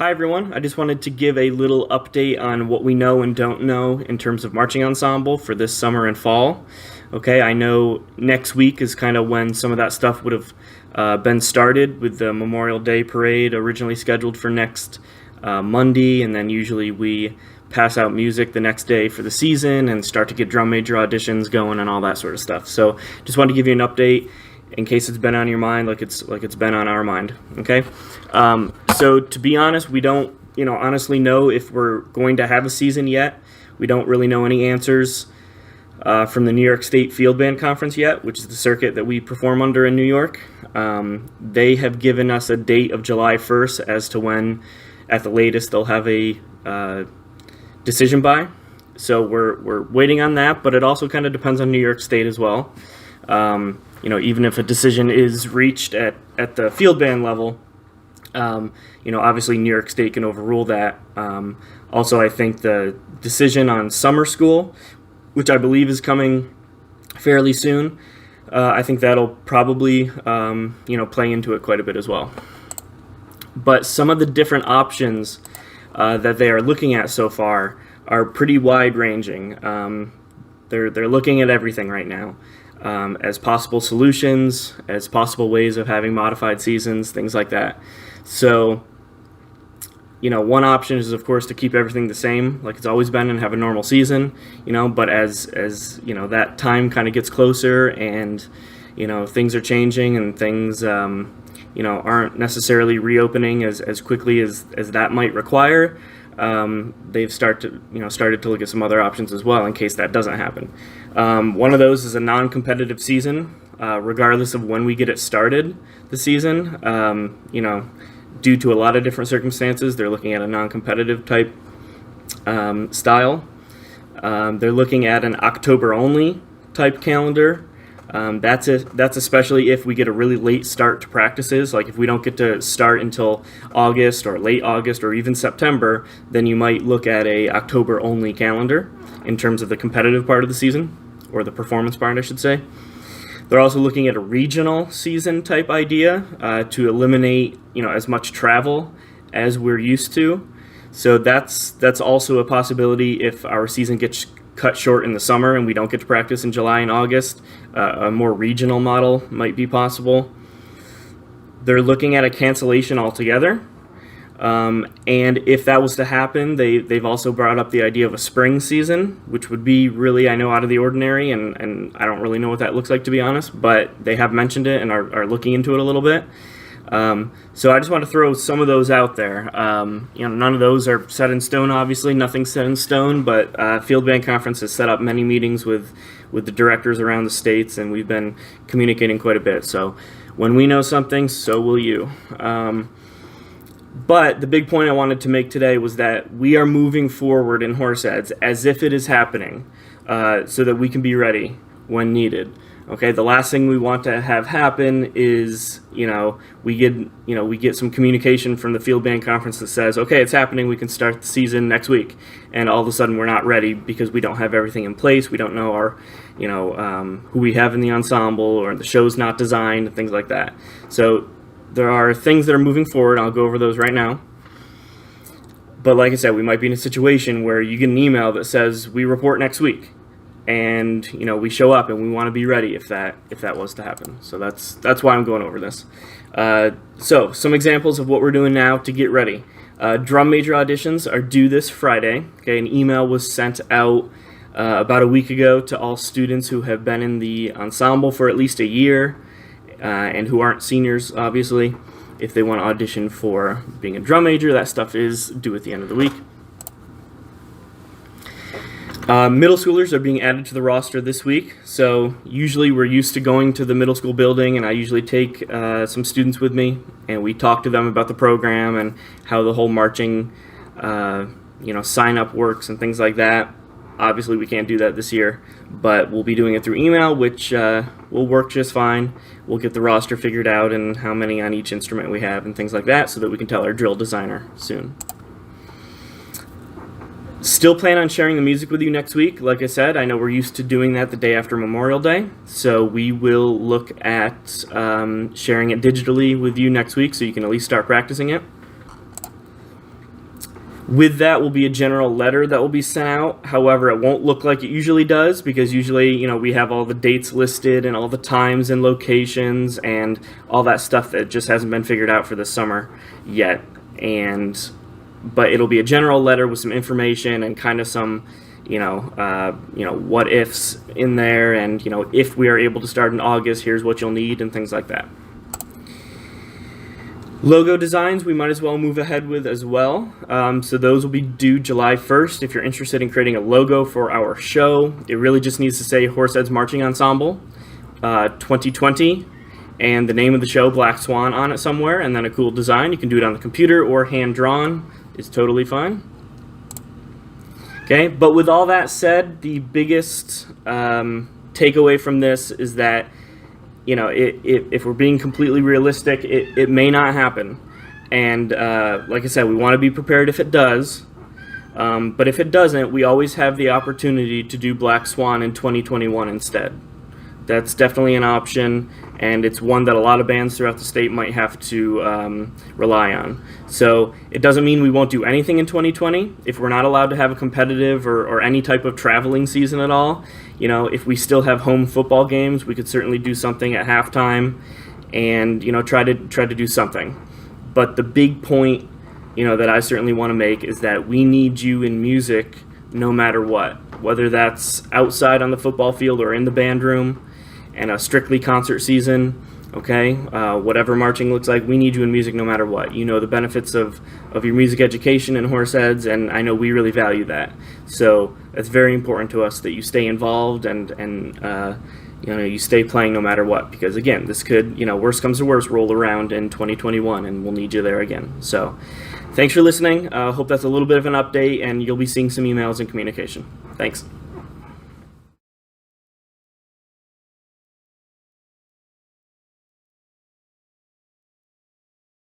Hi everyone, I just wanted to give a little update on what we know and don't know in terms of marching ensemble for this summer and fall. Okay, I know next week is kind of when some of that stuff would have been started with the Memorial Day parade originally scheduled for next Monday, and then usually we pass out music the next day for the season and start to get drum major auditions going and all that sort of stuff. So just wanted to give you an update in case it's been on your mind, like it's been on our mind. Okay, so to be honest, we don't honestly know if we're going to have a season yet. We don't really know any answers from the New York State Field Band Conference yet, which is the circuit that we perform under in New York. They have given us a date of July 1st as to when, at the latest, they'll have a decision by. So we're waiting on that, but it also kind of depends on New York State as well. Even if a decision is reached at the field band level, obviously New York State can overrule that. Also, I think the decision on summer school, which I believe is coming fairly soon, I think that'll probably, play into it quite a bit as well. But some of the different options that they are looking at so far are pretty wide-ranging. They're looking at everything right now. As possible solutions, as possible ways of having modified seasons, things like that. So, one option is, of course, to keep everything the same, like it's always been, and have a normal season, but as that time kind of gets closer and, things are changing and things, aren't necessarily reopening as quickly as that might require, they've started to look at some other options as well in case that doesn't happen. One of those is a non-competitive season, regardless of when we get it started, the season. Due to a lot of different circumstances, they're looking at a non-competitive type style. They're looking at an October-only type calendar. That's especially if we get a really late start to practices. Like if we don't get to start until August or late August or even September, then you might look at a October-only calendar in terms of the competitive part of the season, or the performance part, I should say. They're also looking at a regional season type idea to eliminate as much travel as we're used to. So that's also a possibility if our season gets cut short in the summer and we don't get to practice in July and August. A more regional model might be possible. They're looking at a cancellation altogether. And if that was to happen, they've also brought up the idea of a spring season, which would be really, I know, out of the ordinary, and I don't really know what that looks like, to be honest, but they have mentioned it and are looking into it a little bit. So I just want to throw some of those out there. None of those are set in stone, obviously. Nothing's set in stone, but Field Band Conference has set up many meetings with the directors around the states, and we've been communicating quite a bit. So when we know something, so will you. But the big point I wanted to make today was that we are moving forward in Horseheads as if it is happening, so that we can be ready when needed. Okay, the last thing we want to have happen is, we get some communication from the Field Band Conference that says, okay, it's happening, we can start the season next week, and all of a sudden we're not ready because we don't have everything in place, we don't know our, who we have in the ensemble, or the show's not designed, things like that. So there are things that are moving forward. I'll go over those right now. But like I said, we might be in a situation where you get an email that says we report next week, and we show up and we want to be ready if that was to happen. So that's why I'm going over this. So some examples of what we're doing now to get ready. Drum major auditions are due this Friday. Okay, an email was sent out about a week ago to all students who have been in the ensemble for at least a year. And who aren't seniors, obviously. If they want to audition for being a drum major, that stuff is due at the end of the week. Middle schoolers are being added to the roster this week. So usually we're used to going to the middle school building, and I usually take some students with me, and we talk to them about the program and how the whole marching sign-up works and things like that. Obviously, we can't do that this year, but we'll be doing it through email, which will work just fine. We'll get the roster figured out and how many on each instrument we have and things like that so that we can tell our drill designer soon. Still plan on sharing the music with you next week. Like I said, I know we're used to doing that the day after Memorial Day, so we will look at sharing it digitally with you next week so you can at least start practicing it. With that will be a general letter that will be sent out. However, it won't look like it usually does, because usually, we have all the dates listed and all the times and locations and all that stuff that just hasn't been figured out for the summer yet. But it'll be a general letter with some information and kind of some, what ifs in there, and if we are able to start in August, here's what you'll need and things like that. Logo designs we might as well move ahead with as well. So those will be due July 1st. If you're interested in creating a logo for our show, it really just needs to say Horseheads Marching Ensemble 2020 and the name of the show, Black Swan, on it somewhere, and then a cool design. You can do it on the computer or hand-drawn. It's totally fine. Okay, but with all that said, the biggest takeaway from this is that if we're being completely realistic, it may not happen. And like I said, we want to be prepared if it does. But if it doesn't, we always have the opportunity to do Black Swan in 2021 instead. That's definitely an option, and it's one that a lot of bands throughout the state might have to rely on. So it doesn't mean we won't do anything in 2020. If we're not allowed to have a competitive or any type of traveling season at all, if we still have home football games, we could certainly do something at halftime and try to do something. But the big point that I certainly want to make is that we need you in music no matter what, whether that's outside on the football field or in the band room, and a strictly concert season, okay? Whatever marching looks like, we need you in music no matter what. You know the benefits of your music education in Horseheads, and I know we really value that. So it's very important to us that you stay involved and you stay playing no matter what, because again, this could, worst comes to worst, roll around in 2021, and we'll need you there again. So thanks for listening. Hope that's a little bit of an update, and you'll be seeing some emails and communication. Thanks.